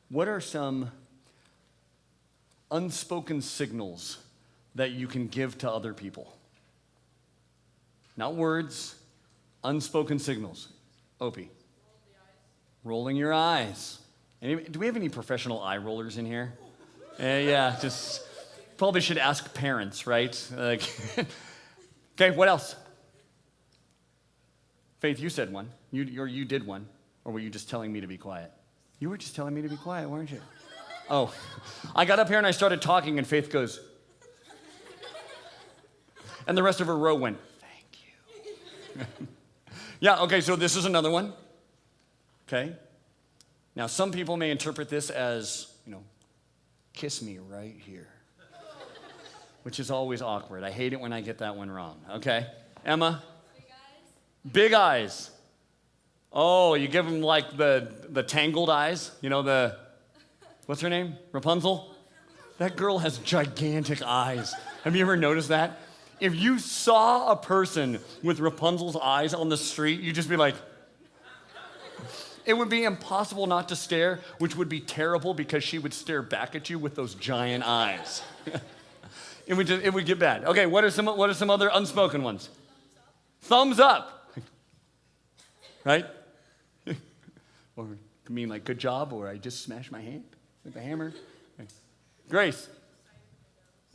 what are some unspoken signals that you can give to other people? Not words, unspoken signals. Opie. Rolling your eyes. Do we have any professional eye rollers in here? Yeah, just probably should ask parents, right? Okay, what else? Faith, you said one. You did one. Or were you just telling me to be quiet? You were just telling me to be quiet, weren't you? Oh, I got up here and I started talking and Faith goes, and the rest of her row went, thank you. Yeah, okay, so this is another one. Okay. Now, some people may interpret this as, kiss me right here, which is always awkward. I hate it when I get that one wrong. Okay. Emma? Big eyes. Big eyes. Oh, you give them like the tangled eyes? What's her name? Rapunzel? That girl has gigantic eyes. Have you ever noticed that? If you saw a person with Rapunzel's eyes on the street, you'd just be like, it would be impossible not to stare, which would be terrible because she would stare back at you with those giant eyes. It would get bad. Okay, what are some other unspoken ones? Thumbs up. Right? Or it could mean like good job, or I just smashed my hand with a hammer. Okay. Grace.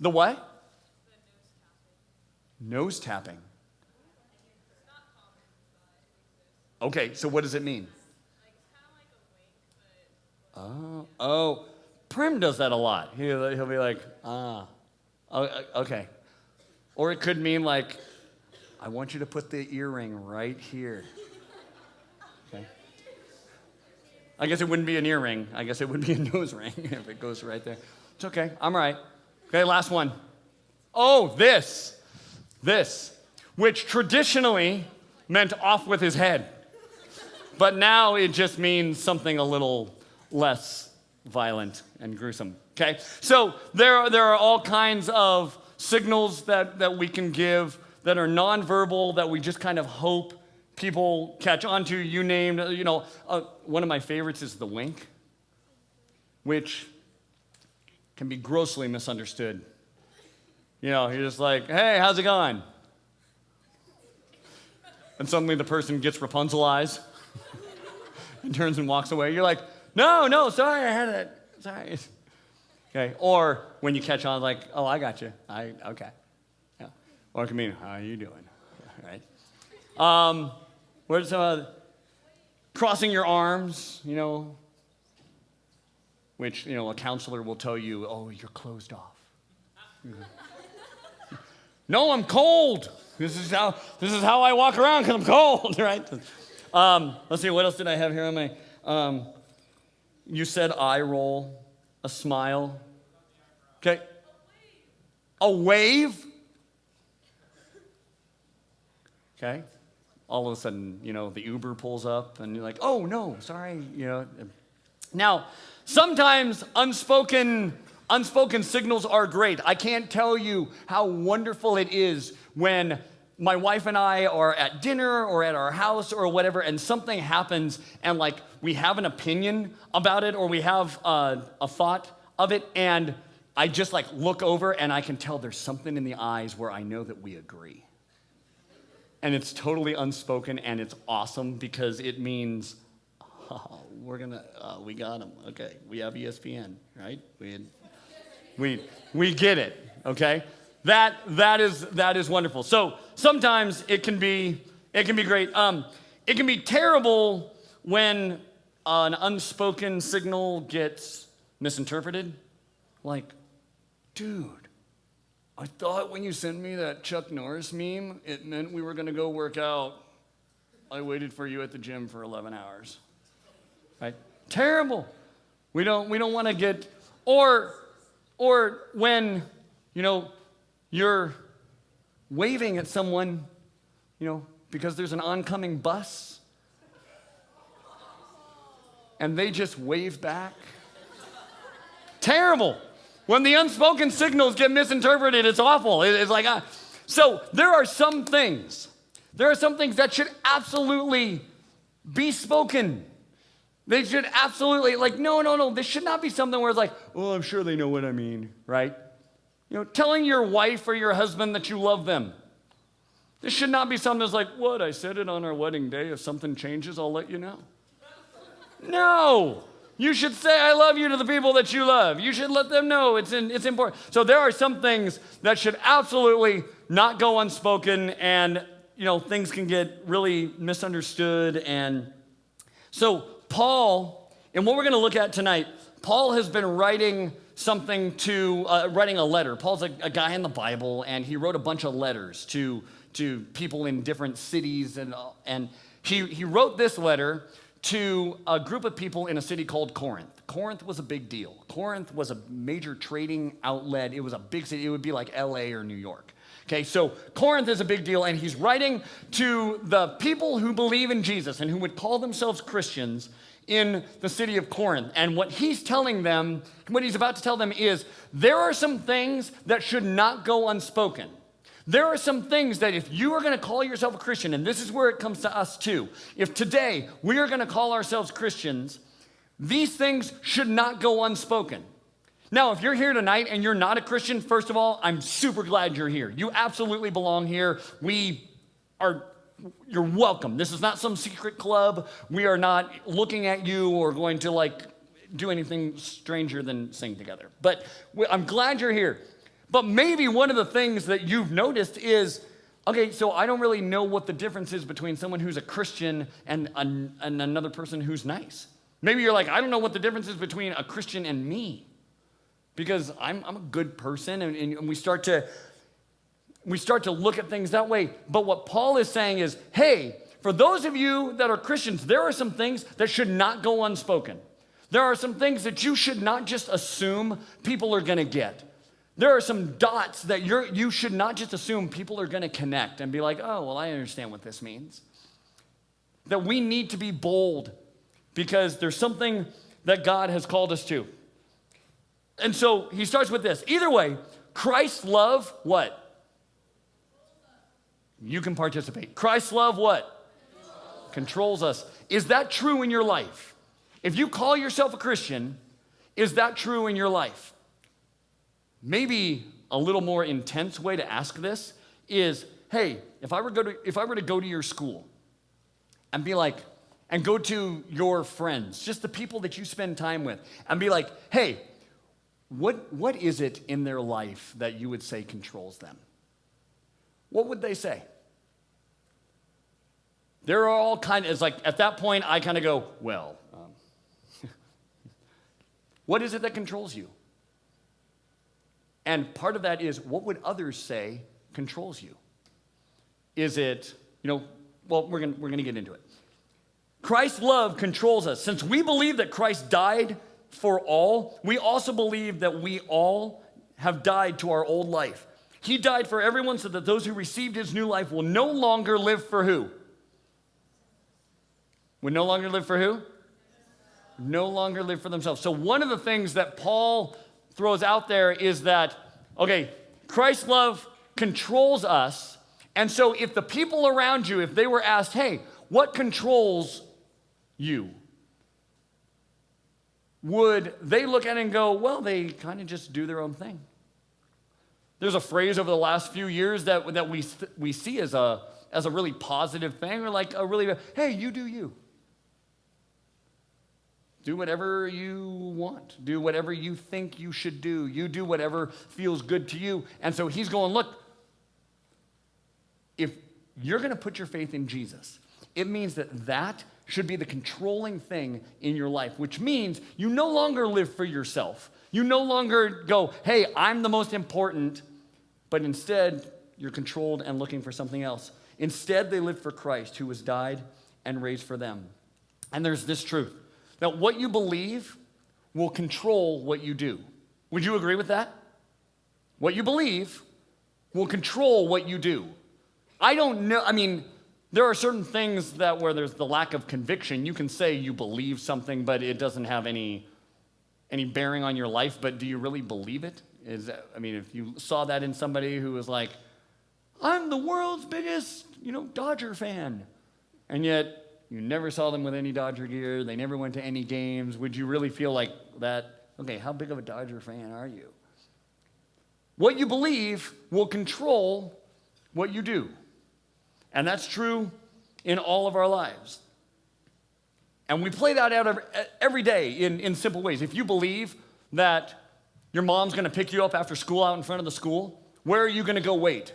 The what? Nose tapping. Okay, so what does it mean? Oh, Prim does that a lot. He'll be like, okay. Or it could mean like, I want you to put the earring right here. Okay. I guess it wouldn't be an earring. I guess it would be a nose ring if it goes right there. It's okay, I'm right. Okay, last one. Oh, this, which traditionally meant off with his head. But now it just means something a little less violent and gruesome, okay? So there are all kinds of signals that we can give that are nonverbal that we just kind of hope people catch on to. You named, one of my favorites is the wink, which can be grossly misunderstood. You're just like, hey, how's it going? And suddenly the person gets Rapunzel eyes and turns and walks away. You're like, no, sorry, I had it. Sorry. Okay, or when you catch on, like, oh, I got you. Okay. Yeah. Or it can mean, how are you doing? Right? Where's crossing your arms, which, a counselor will tell you, oh, you're closed off. No, I'm cold. This is how I walk around because I'm cold, right? Let's see, what else did I have here on my, you said eye roll, a smile. Okay. A wave. Okay. All of a sudden, the Uber pulls up and you're like, oh, no, sorry, Now, sometimes unspoken signals are great. I can't tell you how wonderful it is when my wife and I are at dinner or at our house or whatever, and something happens and like we have an opinion about it or we have a thought of it, and I just like look over and I can tell there's something in the eyes where I know that we agree. And it's totally unspoken and it's awesome because it means, we got them. Okay, we have ESPN, right? We get it, okay? That is wonderful. So sometimes it can be great. It can be terrible when an unspoken signal gets misinterpreted. Like, dude, I thought when you sent me that Chuck Norris meme, it meant we were going to go work out. I waited for you at the gym for 11 hours. Right? Terrible. We don't want to get, or when, you're waving at someone, because there's an oncoming bus, and they just wave back. Terrible. When the unspoken signals get misinterpreted, it's awful. It's like, so there are some things that should absolutely be spoken. They should absolutely, like, no. This should not be something where it's like, oh, I'm sure they know what I mean, right? Telling your wife or your husband that you love them. This should not be something that's like, what, I said it on our wedding day. If something changes, I'll let you know. No. You should say I love you to the people that you love. You should let them know it's important. So there are some things that should absolutely not go unspoken, and, things can get really misunderstood. And so Paul, and what we're going to look at tonight, Paul has been writing writing a letter. Paul's a guy in the Bible, and he wrote a bunch of letters to people in different cities, and he wrote this letter to a group of people in a city called Corinth. Corinth was a big deal. Corinth was a major trading outlet. It was a big city. It would be like LA or New York. Okay, so Corinth is a big deal, and he's writing to the people who believe in Jesus and who would call themselves Christians in the city of Corinth. And what he's telling them, what he's about to tell them is, there are some things that should not go unspoken. There are some things that if you are going to call yourself a Christian, and this is where it comes to us too, if today we are going to call ourselves Christians, these things should not go unspoken. Now, if you're here tonight and you're not a Christian, first of all, I'm super glad you're here. You absolutely belong here. You're welcome. This is not some secret club. We are not looking at you or going to do anything stranger than sing together. But I'm glad you're here. But maybe one of the things that you've noticed is, okay, so I don't really know what the difference is between someone who's a Christian and another person who's nice. Maybe you're like, I don't know what the difference is between a Christian and me, because I'm a good person, and we start to look at things that way. But what Paul is saying is, hey, for those of you that are Christians, there are some things that should not go unspoken. There are some things that you should not just assume people are going to get. There are some dots that you should not just assume people are going to connect and be like, oh, well, I understand what this means. That we need to be bold because there's something that God has called us to. And so he starts with this. Either way, Christ's love, what? You can participate. Christ's love, what? Controls us. Is that true in your life? If you call yourself a Christian, is that true in your life? Maybe a little more intense way to ask this is, hey, if I were to go to your school and be like, and go to your friends, just the people that you spend time with, and be like, hey, what is it in their life that you would say controls them? What would they say? They're all it's like, at that point, I kind of go, well, what is it that controls you? And part of that is, what would others say controls you? Is it, well, we're going to get into it. Christ's love controls us. Since we believe that Christ died for all, we also believe that we all have died to our old life. He died for everyone so that those who received his new life will no longer live for who? Would no longer live for who? No longer live for themselves. So one of the things that Paul throws out there is that, okay, Christ's love controls us. And so if the people around you, if they were asked, hey, what controls you? Would they look at it and go, well, they kind of just do their own thing? There's a phrase over the last few years that we see as a really positive thing, or like a really, hey, you do you. Do whatever you want. Do whatever you think you should do. You do whatever feels good to you. And so he's going, look, if you're going to put your faith in Jesus, it means that should be the controlling thing in your life, which means you no longer live for yourself. You no longer go, hey, I'm the most important, but instead you're controlled and looking for something else. Instead, they live for Christ, who was died and raised for them. And there's this truth, that what you believe will control what you do. Would you agree with that? What you believe will control what you do. I don't know, there are certain things that where there's the lack of conviction. You can say you believe something, but it doesn't have any bearing on your life, but do you really believe it? If you saw that in somebody who was like, I'm the world's biggest, Dodger fan, and yet You never saw them with any Dodger gear. They never went to any games. Would you really feel like that? Okay, how big of a Dodger fan are you? What you believe will control what you do. And that's true in all of our lives. And we play that out every day in simple ways. If you believe that your mom's going to pick you up after school out in front of the school, where are you going to go wait?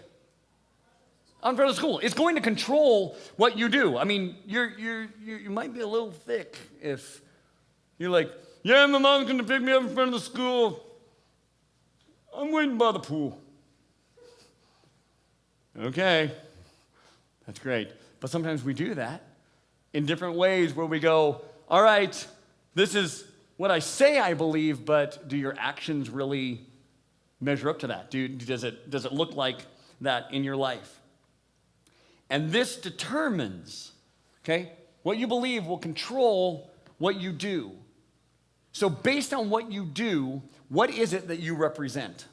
Out in front of the school. It's going to control what you do. I mean, you might be a little thick if you're like, yeah, my mom's going to pick me up in front of the school. I'm waiting by the pool. Okay, that's great. But sometimes we do that in different ways where we go, all right, this is what I say I believe, but do your actions really measure up to that? Does it look like that in your life? And this determines, okay, what you believe will control what you do. So based on what you do, what is it that you represent?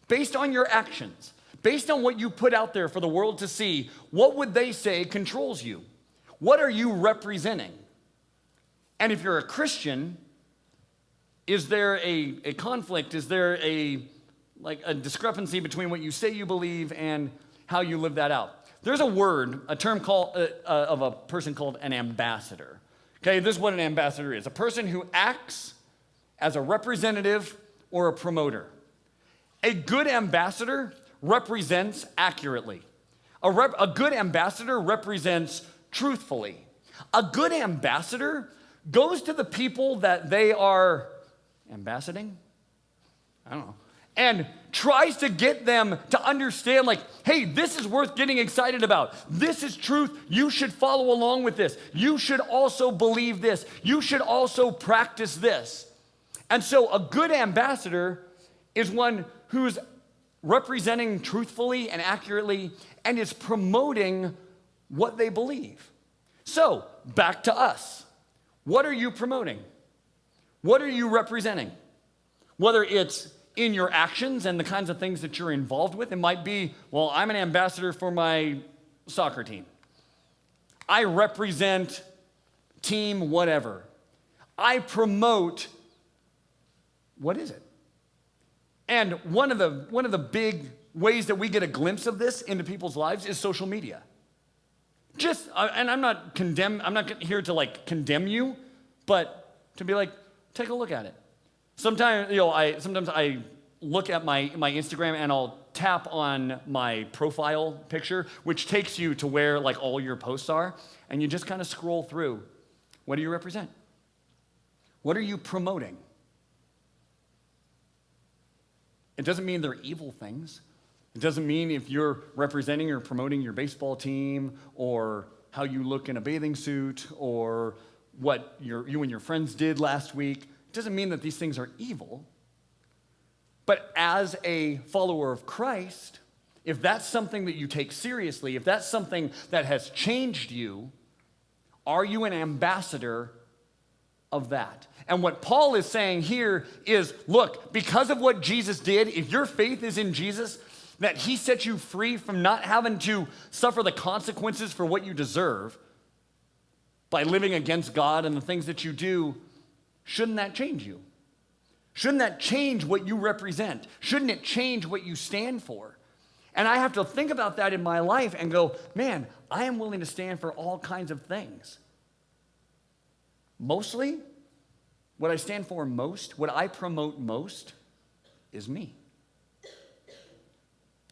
Based on your actions, based on what you put out there for the world to see, what would they say controls you? What are you representing? And if you're a Christian, is there a conflict? Is there a discrepancy between what you say you believe and how you live that out? There's a term called of a person called an ambassador. Okay, this is what an ambassador is: a person who acts as a representative or a promoter. A good ambassador represents accurately. A good ambassador represents truthfully. A good ambassador goes to the people that they are ambassading, I don't know, and tries to get them to understand, like, hey, this is worth getting excited about. This is truth. You should follow along with this. You should also believe this. You should also practice this. And so a good ambassador is one who's representing truthfully and accurately and is promoting what they believe. So, back to us. What are you promoting? What are you representing? Whether it's in your actions and the kinds of things that you're involved with, it might be, well, I'm an ambassador for my soccer team. I represent team whatever. I promote, what is it? And one of the big ways that we get a glimpse of this into people's lives is social media. And I'm not here to condemn you, but to be like, take a look at it. Sometimes I look at my Instagram and I'll tap on my profile picture, which takes you to where all your posts are, and you just kind of scroll through. What do you represent? What are you promoting? It doesn't mean they're evil things. It doesn't mean if you're representing or promoting your baseball team or how you look in a bathing suit or what you and your friends did last week. It doesn't mean that these things are evil. But as a follower of Christ, if that's something that you take seriously, if that's something that has changed you, are you an ambassador of that? And what Paul is saying here is, look, because of what Jesus did, if your faith is in Jesus, that he set you free from not having to suffer the consequences for what you deserve by living against God and the things that you do, shouldn't that change you? Shouldn't that change what you represent? Shouldn't it change what you stand for? And I have to think about that in my life and go, man, I am willing to stand for all kinds of things. Mostly, what I stand for most, what I promote most, is me.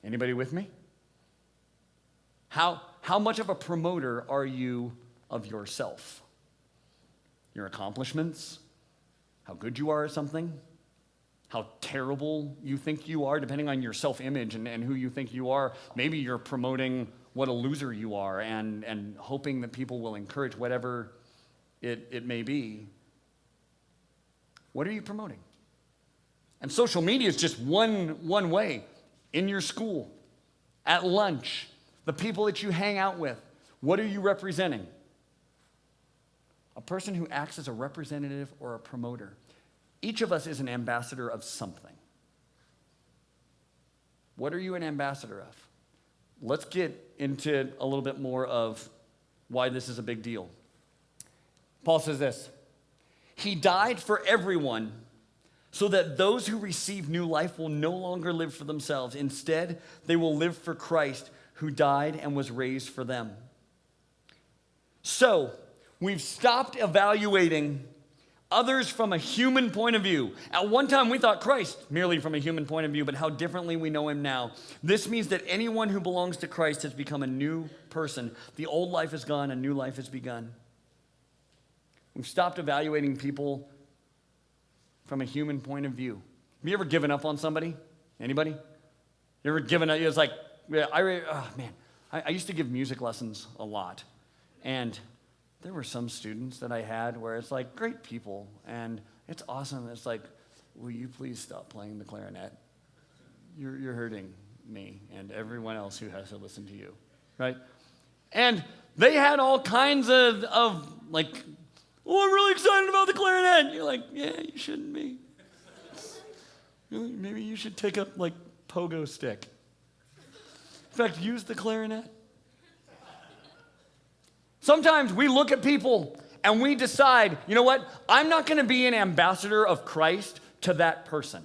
Anybody with me? How much of a promoter are you of yourself? Your accomplishments? How good you are at something? How terrible you think you are, depending on your self-image and who you think you are. Maybe you're promoting what a loser you are and hoping that people will encourage whatever it may be. What are you promoting? And social media is just one way. In your school, at lunch, the people that you hang out with, what are you representing? A person who acts as a representative or a promoter. Each of us is an ambassador of something. What are you an ambassador of? Let's get into a little bit more of why this is a big deal. Paul says this, he died for everyone so that those who receive new life will no longer live for themselves. Instead, they will live for Christ who died and was raised for them. So, we've stopped evaluating others from a human point of view. At one time, we thought Christ merely from a human point of view, but how differently we know him now. This means that anyone who belongs to Christ has become a new person. The old life is gone, a new life has begun. We've stopped evaluating people from a human point of view. Have you ever given up on somebody? Anybody? You ever given up? It's like, I used to give music lessons a lot. And there were some students that I had where it's like great people and it's awesome. It's like, will you please stop playing the clarinet? You're hurting me and everyone else who has to listen to you, right? And they had all kinds of like, oh, I'm really excited about the clarinet. And you're like, yeah, you shouldn't be. Maybe you should take up like pogo stick. In fact, use the clarinet. Sometimes we look at people and we decide, you know what? I'm not going to be an ambassador of Christ to that person.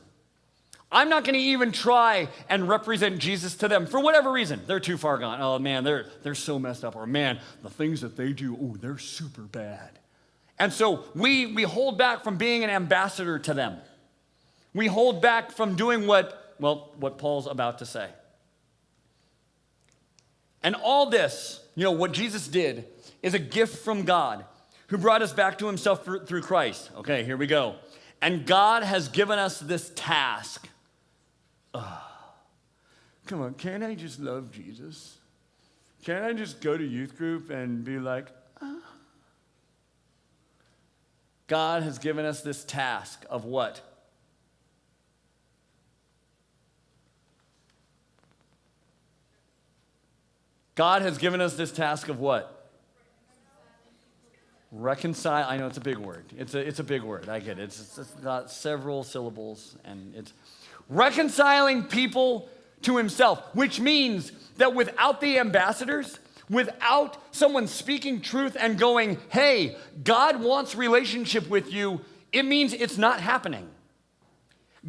I'm not going to even try and represent Jesus to them for whatever reason. They're too far gone. Oh, man, they're so messed up. Or, man, the things that they do, oh, they're super bad. And so we hold back from being an ambassador to them. We hold back from doing what Paul's about to say. And all this, what Jesus did is a gift from God who brought us back to himself through Christ. Okay, here we go. And God has given us this task. Come on, can't I just love Jesus? Can't I just go to youth group and be like, God has given us this task of what? God has given us this task of what? Reconcile. I know it's a big word. It's a big word. I get it. It's got several syllables, and it's reconciling people to himself, which means that without the ambassadors, without someone speaking truth and going, hey, God wants relationship with you, it means it's not happening.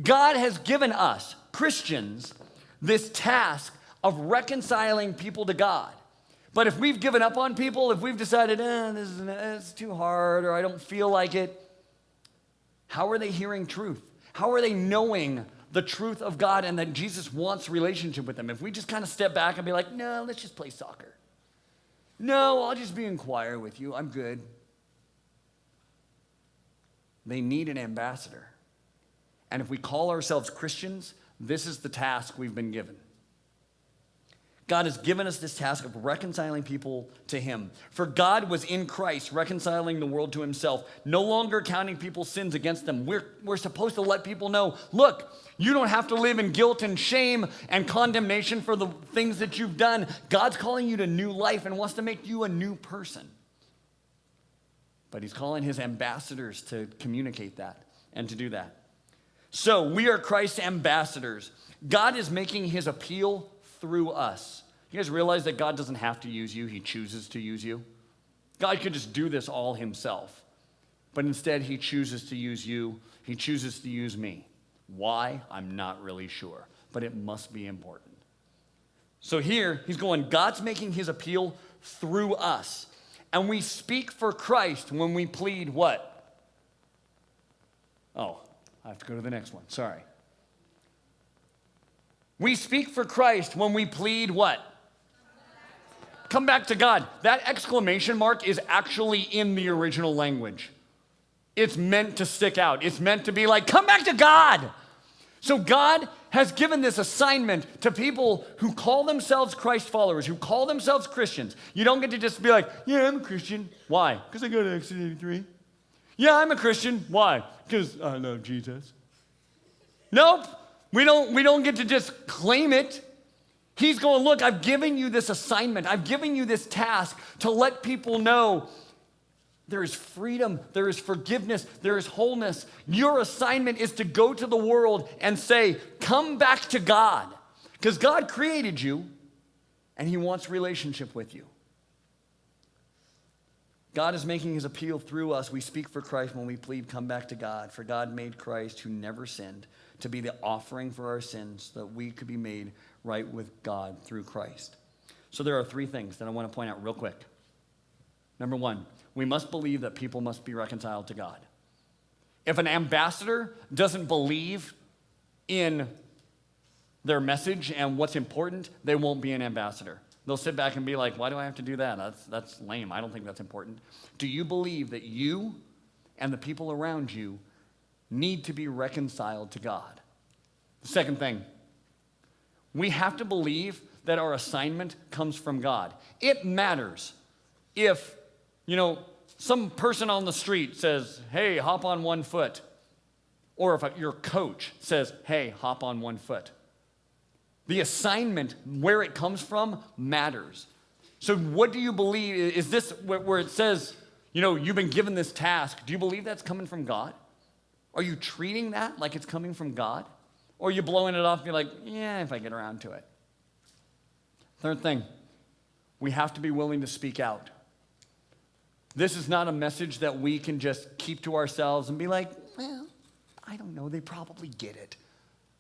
God has given us, Christians, this task of reconciling people to God. But if we've given up on people, if we've decided, it's too hard, or I don't feel like it, how are they hearing truth? How are they knowing the truth of God and that Jesus wants relationship with them? If we just kind of step back and be like, no, let's just play soccer. No, I'll just be in choir with you. I'm good. They need an ambassador. And if we call ourselves Christians, this is the task we've been given. God has given us this task of reconciling people to him. For God was in Christ reconciling the world to himself, no longer counting people's sins against them. We're supposed to let people know, look, you don't have to live in guilt and shame and condemnation for the things that you've done. God's calling you to new life and wants to make you a new person. But he's calling his ambassadors to communicate that and to do that. So we are Christ's ambassadors. God is making his appeal through us. You guys realize that God doesn't have to use you. He chooses to use you. God could just do this all himself. But instead, he chooses to use you. He chooses to use me. Why? I'm not really sure. But it must be important. So here, he's going, God's making his appeal through us. And we speak for Christ when we plead what? Oh, I have to go to the next one. Sorry. We speak for Christ when we plead what? Come back to God. That exclamation mark is actually in the original language. It's meant to stick out. It's meant to be like, come back to God. So God has given this assignment to people who call themselves Christ followers, who call themselves Christians. You don't get to just be like, yeah, I'm a Christian. Why? Because I go to Exodus 83. Yeah, I'm a Christian. Why? Because I love Jesus. Nope. We don't get to just claim it. He's going, look, I've given you this assignment. I've given you this task to let people know there is freedom, there is forgiveness, there is wholeness. Your assignment is to go to the world and say, come back to God. Because God created you and he wants relationship with you. God is making his appeal through us. We speak for Christ when we plead, come back to God. For God made Christ, who never sinned, to be the offering for our sins, so that we could be made right with God through Christ. So there are 3 things that I want to point out real quick. Number 1, we must believe that people must be reconciled to God. If an ambassador doesn't believe in their message and what's important, they won't be an ambassador. They'll sit back and be like, why do I have to do that? That's lame. I don't think that's important. Do you believe that you and the people around you need to be reconciled to God? The second thing, we have to believe that our assignment comes from God. It matters if, some person on the street says, hey, hop on 1 foot. Or if your coach says, hey, hop on 1 foot. The assignment, where it comes from, matters. So what do you believe? Is this where it says, you've been given this task? Do you believe that's coming from God? Are you treating that like it's coming from God? Or are you blowing it off and be like, yeah, if I get around to it? Third thing, we have to be willing to speak out. This is not a message that we can just keep to ourselves and be like, well, I don't know, they probably get it.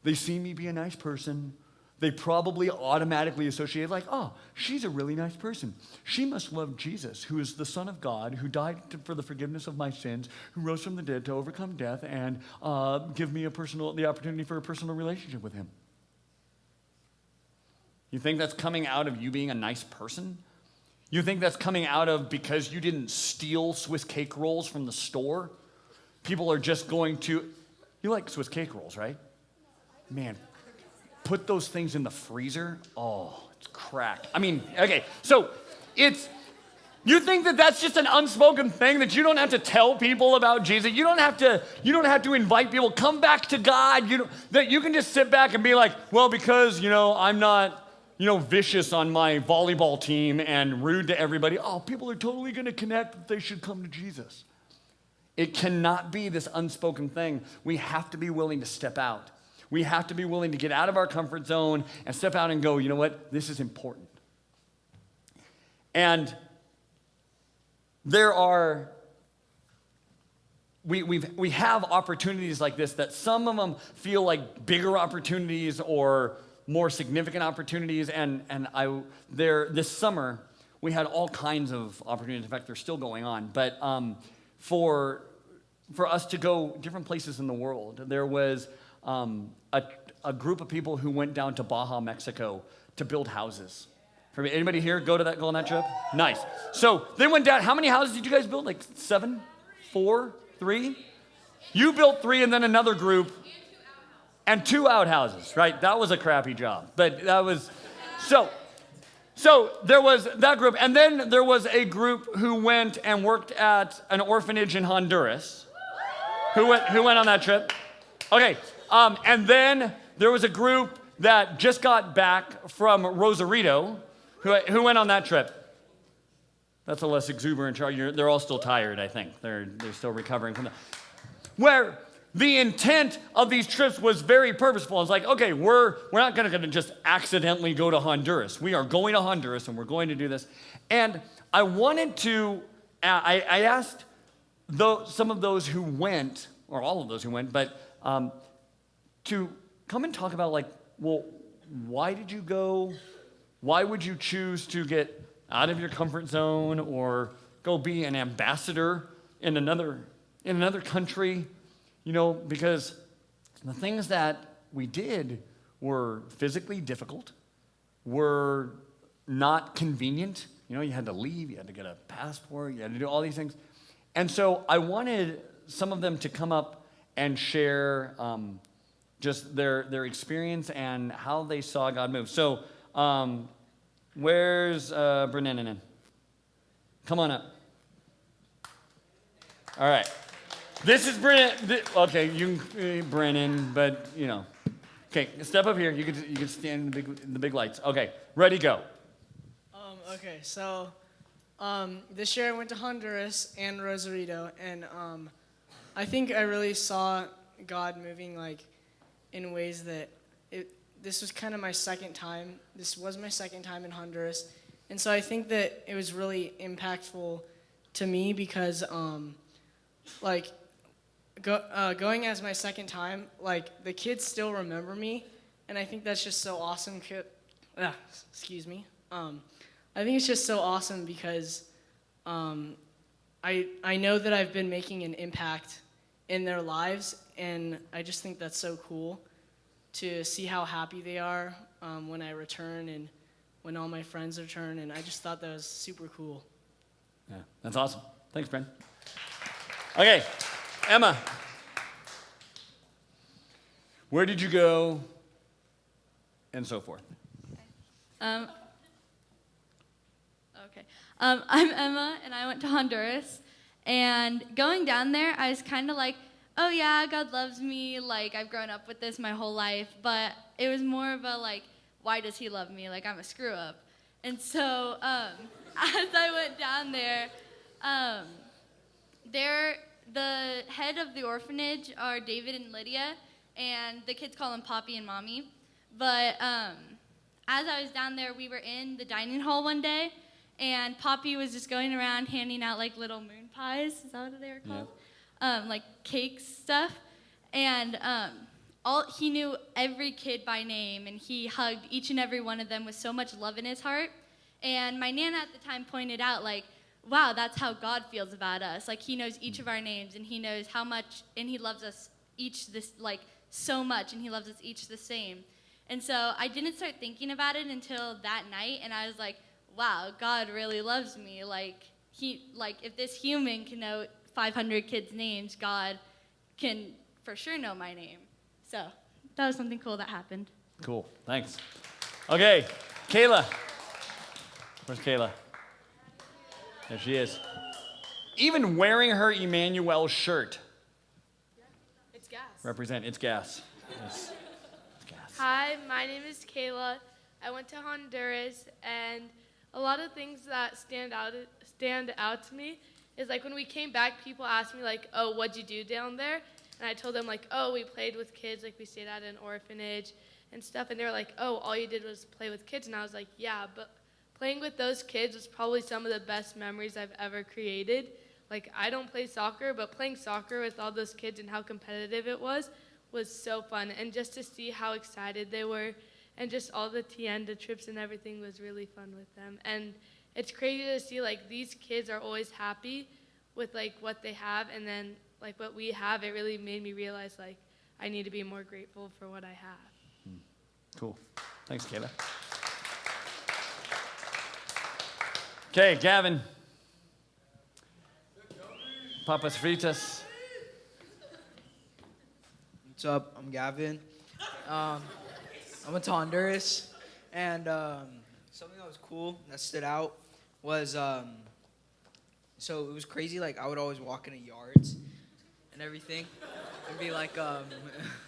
They see me be a nice person. They probably automatically associate like, oh, she's a really nice person. She must love Jesus, who is the Son of God, who died for the forgiveness of my sins, who rose from the dead to overcome death and give me the opportunity for a personal relationship with him. You think that's coming out of you being a nice person? You think that's coming out of because you didn't steal Swiss cake rolls from the store? People are just going to, you like Swiss cake rolls, right? Man, put those things in the freezer. Oh, it's crack. Okay, so you think that that's just an unspoken thing that you don't have to tell people about Jesus. You don't have to invite people, come back to God. That you can just sit back and be like, well, because, I'm not, vicious on my volleyball team and rude to everybody. Oh, people are totally going to connect that they should come to Jesus. It cannot be this unspoken thing. We have to be willing to step out. We have to be willing to get out of our comfort zone and step out and go, you know what? This is important. And we have opportunities like this that some of them feel like bigger opportunities or more significant opportunities. And this summer, we had all kinds of opportunities. In fact, they're still going on. But for us to go different places in the world, there was a group of people who went down to Baja, Mexico to build houses. Anybody here go on that trip? Nice. So they went down. How many houses did you guys build? Like 7? 4? 3? You built 3 and then another group. And 2 outhouses, right? That was a crappy job. But that was, so there was that group. And then there was a group who went and worked at an orphanage in Honduras. Who went on that trip? Okay. And then there was a group that just got back from Rosarito who went on that trip. That's a less exuberant charge. They're all still tired, I think. They're still recovering from that. Where the intent of these trips was very purposeful. It's like, okay, we're not going to just accidentally go to Honduras. We are going to Honduras, and we're going to do this. And I wanted to, I asked some of those who went, or all of those who went, but to come and talk about, like, well, why did you go? Why would you choose to get out of your comfort zone or go be an ambassador in another country? Because the things that we did were physically difficult, were not convenient. You had to leave, you had to get a passport, you had to do all these things. And so I wanted some of them to come up and share just their experience and how they saw God move. So where's Brennan? Come on up. All right. This is Brennan. Okay, you can Brennan, but Okay, step up here. You can stand in the big lights. Okay, ready, go. Okay, so this year I went to Honduras and Rosarito, and I think I really saw God moving in ways that this was kind of my second time. This was my second time in Honduras, and so I think that it was really impactful to me because like going as my second time, like the kids still remember me, and I think that's just so awesome. Excuse me. I think it's just so awesome because I know that I've been making an impact in their lives, and I just think that's so cool to see how happy they are when I return and when all my friends return, and I just thought that was super cool. Yeah, that's awesome. Thanks, Brent. Okay, Emma. Where did you go? And so forth. Okay. I'm Emma, and I went to Honduras. And going down there, I was kind of like, oh yeah, God loves me. Like, I've grown up with this my whole life. But it was more of a, like, why does he love me? Like, I'm a screw-up. And so as I went down there, the head of the orphanage are David and Lydia, and the kids call them Poppy and Mommy. But as I was down there, we were in the dining hall one day, and Poppy was just going around handing out like little moon pies. Is that what they were called? Yeah. Like cakes stuff. And he knew every kid by name, and he hugged each and every one of them with so much love in his heart. And my Nana at the time pointed out, like, wow, that's how God feels about us. Like, he knows each of our names, and he knows how much, and he loves us each this, like, so much, and he loves us each the same. And so I didn't start thinking about it until that night, and I was like, wow, God really loves me. Like, if this human can know 500 kids' names, God can for sure know my name. So that was something cool that happened. Cool, thanks. Okay, Kayla. Where's Kayla? There she is. Even wearing her Emmanuel shirt. It's gas. Represent, it's gas. It's gas. Hi, my name is Kayla. I went to Honduras, and a lot of things that stand out to me is like when we came back, people asked me like, oh, what'd you do down there? And I told them like, oh, we played with kids, like we stayed at an orphanage and stuff. And they were like, oh, all you did was play with kids. And I was like, yeah, but playing with those kids was probably some of the best memories I've ever created. Like, I don't play soccer, but playing soccer with all those kids and how competitive it was so fun. And just to see how excited they were and just all the tienda trips and everything was really fun with them. And it's crazy to see, like, these kids are always happy with, like, what they have. And then, like, what we have, it really made me realize, like, I need to be more grateful for what I have. Cool. Thanks, Kayla. Okay, Gavin. Papas fritas. What's up? I'm Gavin. I went to Honduras, and something that was cool that stood out was so it was crazy. Like, I would always walk in the yards and everything, and be like,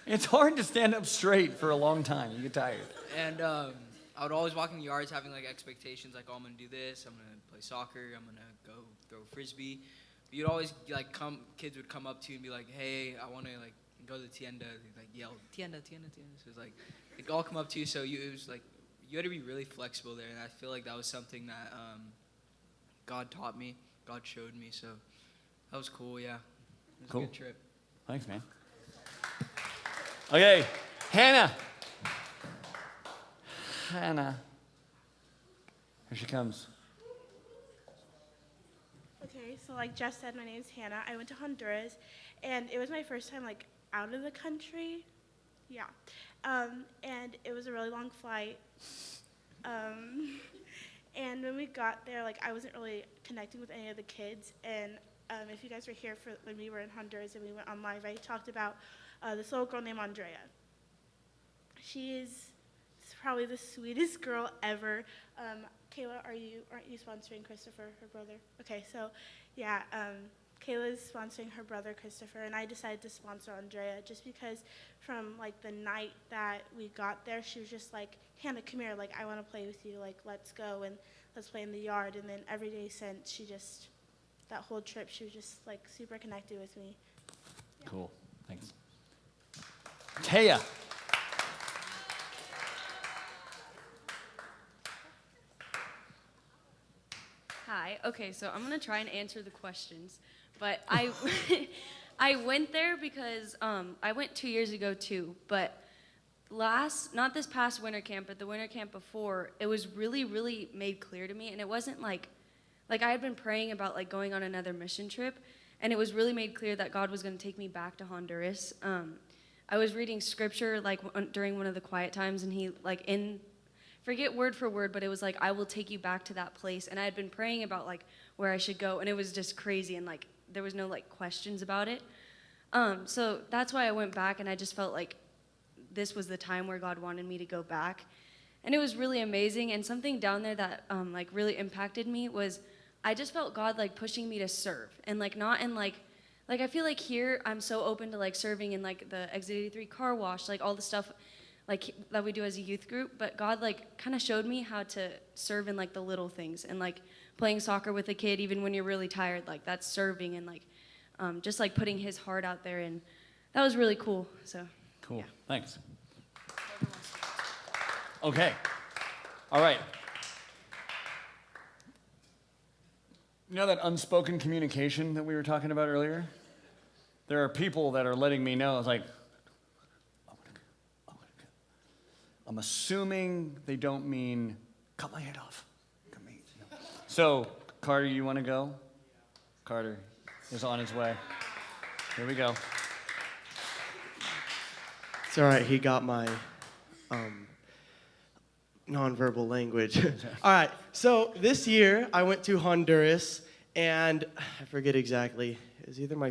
It's hard to stand up straight for a long time. You get tired. and I would always walk in the yards having like expectations, like, oh, I'm gonna do this, I'm gonna play soccer, I'm gonna go throw frisbee. But you'd always like kids would come up to you and be like, hey, I want to like go to the tienda. They'd like yell, tienda, tienda, tienda. So it's like they'd all come up to you. So it was like you had to be really flexible there, and I feel like that was something that God taught me, God showed me. So that was cool. Yeah, it was Cool. a good trip. Thanks, man. Okay, Hannah. Hannah. Here she comes. Okay, so like Jeff said, my name is Hannah. I went to Honduras, and it was my first time like out of the country. Yeah, and it was a really long flight. And when we got there, like I wasn't really connecting with any of the kids. And if you guys were here for when we were in Honduras and we went on live, I talked about this little girl named Andrea. She is probably the sweetest girl ever. Kayla, aren't you sponsoring Christopher, her brother? Okay, so yeah, Kayla's sponsoring her brother Christopher, and I decided to sponsor Andrea just because from like the night that we got there, she was just like, Hannah, come here, like I want to play with you, like let's go and let's play in the yard. And then every day since, that whole trip, she was just like super connected with me. Yeah. Cool. Thanks. Taya. Hi. Okay, so I'm gonna try and answer the questions, but I I went there because I went 2 years ago too, but not this past winter camp, but the winter camp before, it was really made clear to me, and it wasn't like I had been praying about like going on another mission trip, and it was really made clear that God was going to take me back to Honduras. I was reading scripture like during one of the quiet times, and he like forget word for word, but it was like, I will take you back to that place. And I had been praying about like where I should go, and it was just crazy, and like there was no like questions about it. So that's why I went back, and I just felt like this was the time where God wanted me to go back. And it was really amazing. And something down there that like really impacted me was I just felt God like pushing me to serve, and like not in like I feel like here I'm so open to like serving in like the Exit 83 car wash, like all the stuff like that we do as a youth group, but God like kind of showed me how to serve in like the little things, and like playing soccer with a kid even when you're really tired, like that's serving, and like just like putting his heart out there, and that was really cool. So Cool. yeah. Thanks. Okay. All right. You know that unspoken communication that we were talking about earlier? There are people that are letting me know, it's like, I want to go. I'm assuming they don't mean, cut my head off. Come meet. No. So, Carter, you want to go? Carter is on his way. Here we go. It's all right. He got my nonverbal language. All right. So this year I went to Honduras, and I forget exactly. Is it my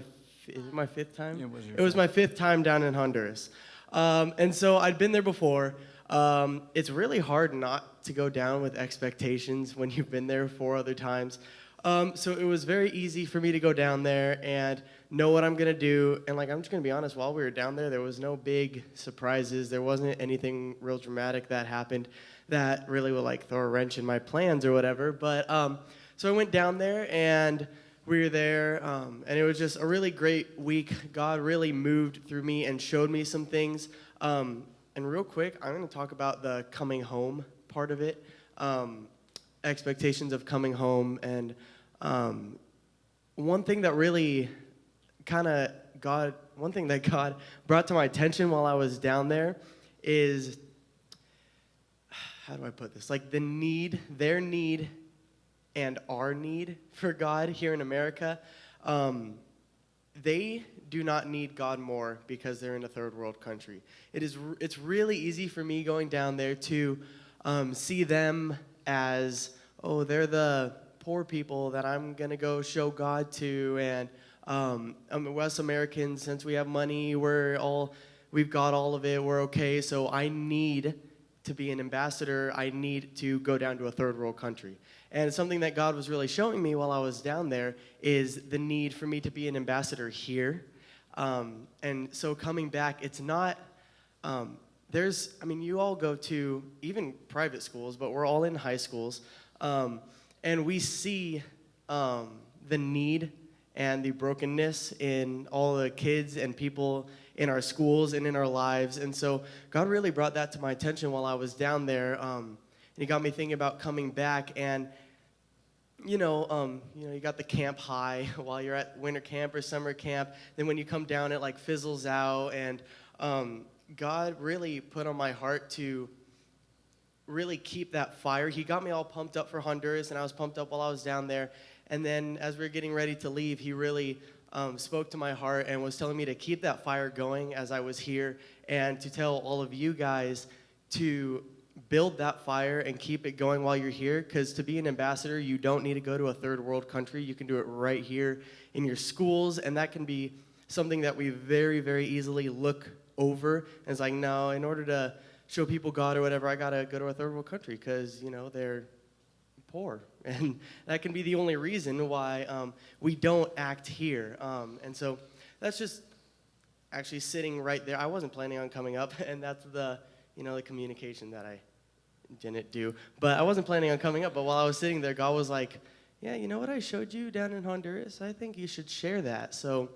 fifth time? It was my fifth time down in Honduras, and so I'd been there before. It's really hard not to go down with expectations when you've been there 4 other times. So it was very easy for me to go down there and know what I'm gonna do. And like, I'm just gonna be honest, while we were down there was no big surprises. There wasn't anything real dramatic that happened that really would like throw a wrench in my plans or whatever. But so I went down there, and we were there, and it was just a really great week. God really moved through me and showed me some things. And real quick, I'm gonna talk about the coming home part of it. Expectations of coming home, and one thing that God brought to my attention while I was down there is, how do I put this? Like their need and our need for God here in America. They do not need God more because they're in a third world country. It's really easy for me going down there to see them as, oh, they're the poor people that I'm gonna go show God to, and us Americans, since we have money, we've got all of it, we're okay. So I need to be an ambassador. I need to go down to a third world country. And something that God was really showing me while I was down there is the need for me to be an ambassador here. And so coming back, it's not. You all go to even private schools, but we're all in high schools. And we see the need and the brokenness in all the kids and people in our schools and in our lives. And so God really brought that to my attention while I was down there. And He got me thinking about coming back. And, you got the camp high while you're at winter camp or summer camp. Then when you come down, it like fizzles out. And God really put on my heart to really keep that fire. He got me all pumped up for Honduras, and I was pumped up while I was down there. And then as we were getting ready to leave, He really spoke to my heart and was telling me to keep that fire going as I was here, and to tell all of you guys to build that fire and keep it going while you're here, because to be an ambassador, you don't need to go to a third world country. You can do it right here in your schools, and that can be something that we very, very easily look over. And it's like, no, in order to show people God or whatever, I gotta go to a third world country because they're poor, and that can be the only reason why we don't act here. And so that's just actually sitting right there. I wasn't planning on coming up, and that's the communication that I didn't do. But I wasn't planning on coming up. But while I was sitting there, God was like, "Yeah, you know what I showed you down in Honduras? I think you should share that." So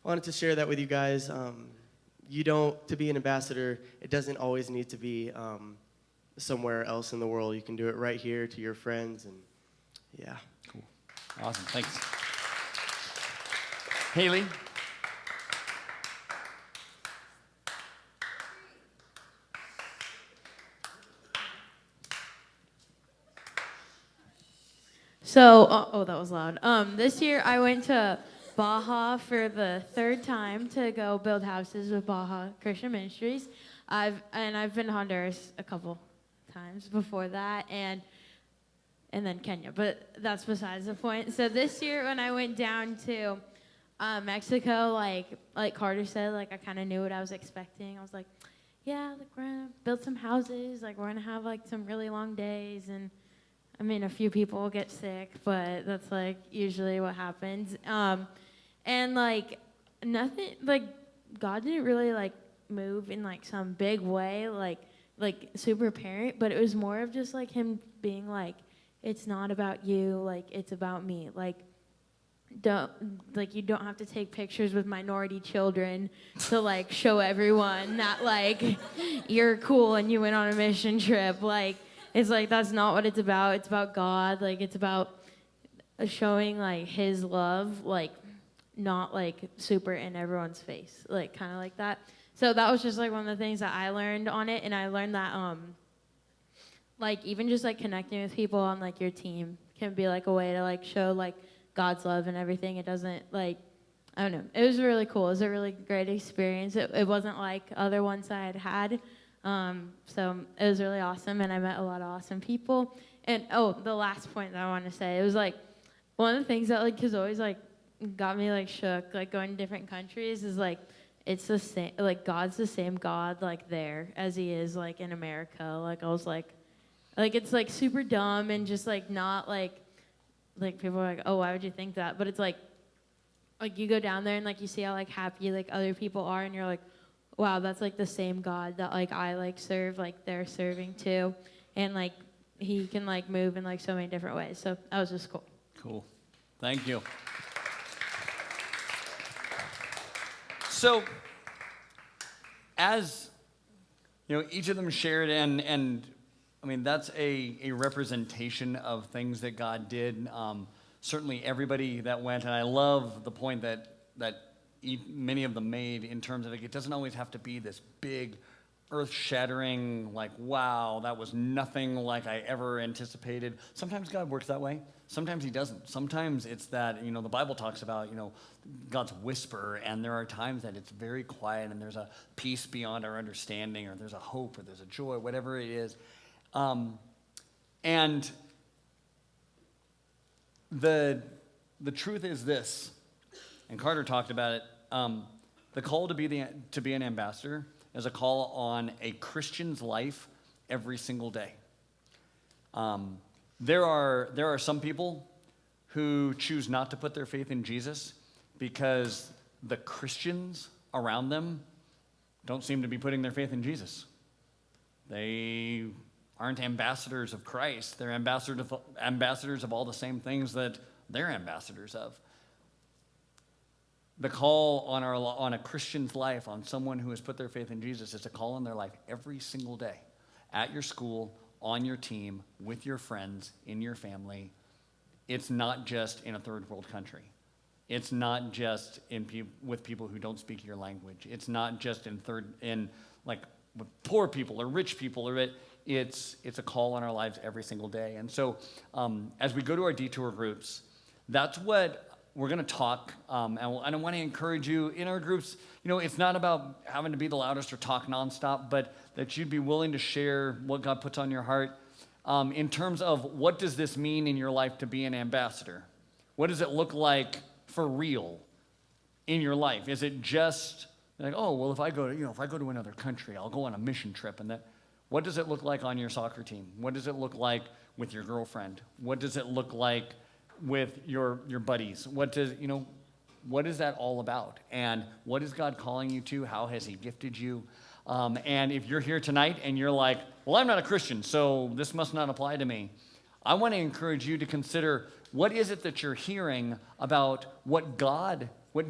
I wanted to share that with you guys. To be an ambassador, it doesn't always need to be somewhere else in the world. You can do it right here to your friends, and yeah. Cool. Awesome. Thanks. Haley? So, that was loud. This year I went to Baja for the third time to go build houses with Baja Christian Ministries. I've been to Honduras a couple times before that, and then Kenya, but that's besides the point. So this year when I went down to Mexico, like Carter said, like I kind of knew what I was expecting. I was like, yeah, like we're gonna build some houses, like we're gonna have like some really long days, and I mean a few people will get sick, but that's like usually what happens. And like nothing, like God didn't really like move in like some big way, like super apparent, but it was more of just like him being like, it's not about you, like it's about me. Like you don't have to take pictures with minority children to like show everyone that like you're cool and you went on a mission trip. Like it's like that's not what it's about. It's about God. Like it's about showing like his love, like not like super in everyone's face, like kind of like that. So that was just like one of the things that I learned on it, and I learned that like even just like connecting with people on like your team can be like a way to like show like God's love and everything. It doesn't like, I don't know. It was really cool. It was a really great experience. It wasn't like other ones I had had. So it was really awesome, and I met a lot of awesome people. And the last point that I want to say, it was like one of the things that like has always like got me like shook, like going to different countries, is like it's the same, like God's the same God like there as he is like in America. Like I was like it's like super dumb and just like not like people are like, oh, why would you think that? But it's like you go down there and like you see how like happy like other people are, and you're like, wow, that's like the same God that like I like serve, like they're serving too, and like he can like move in like so many different ways. So that was just cool. Cool. Thank you. So, as you know, each of them shared, and I mean, that's a representation of things that God did. Certainly everybody that went, and I love the point that many of them made in terms of it doesn't always have to be this big, earth-shattering, like, wow, that was nothing like I ever anticipated. Sometimes God works that way. Sometimes he doesn't. Sometimes it's that, the Bible talks about, God's whisper, and there are times that it's very quiet and there's a peace beyond our understanding, or there's a hope, or there's a joy, whatever it is. And the truth is this, and Carter talked about it, the call to be an ambassador is a call on a Christian's life every single day. There are some people who choose not to put their faith in Jesus because the Christians around them don't seem to be putting their faith in Jesus. They aren't ambassadors of Christ. They're ambassadors of all the same things that they're ambassadors of. The call on a Christian's life, on someone who has put their faith in Jesus, is a call on their life every single day, at your school, on your team, with your friends, in your family. It's not just in a third world country. It's not just with people who don't speak your language. It's not just with poor people or rich people. It's a call on our lives every single day. And so as we go to our detour groups, that's what we're going to talk, and I want to encourage you in our groups. It's not about having to be the loudest or talk nonstop, but that you'd be willing to share what God puts on your heart in terms of what does this mean in your life to be an ambassador? What does it look like for real in your life? Is it just like, oh, well, if I go to another country, I'll go on a mission trip, and that? What does it look like on your soccer team? What does it look like with your girlfriend? What does it look like with your buddies? What is that all about? And what is God calling you to? How has he gifted you? And if you're here tonight and you're like, well, I'm not a Christian, so this must not apply to me, I want to encourage you to consider, what is it that you're hearing about what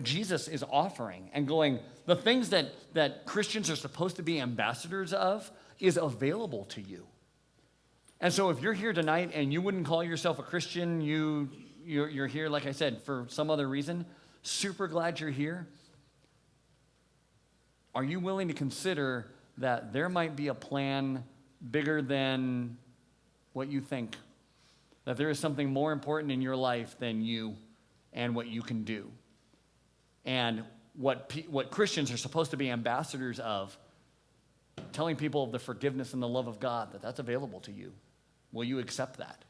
Jesus is offering, and going, the things that Christians are supposed to be ambassadors of is available to you. And so if you're here tonight and you wouldn't call yourself a Christian, you you're here, like I said, for some other reason, super glad you're here. Are you willing to consider that there might be a plan bigger than what you think? That there is something more important in your life than you and what you can do? And what Christians are supposed to be ambassadors of, telling people of the forgiveness and the love of God, that's available to you. Will you accept that?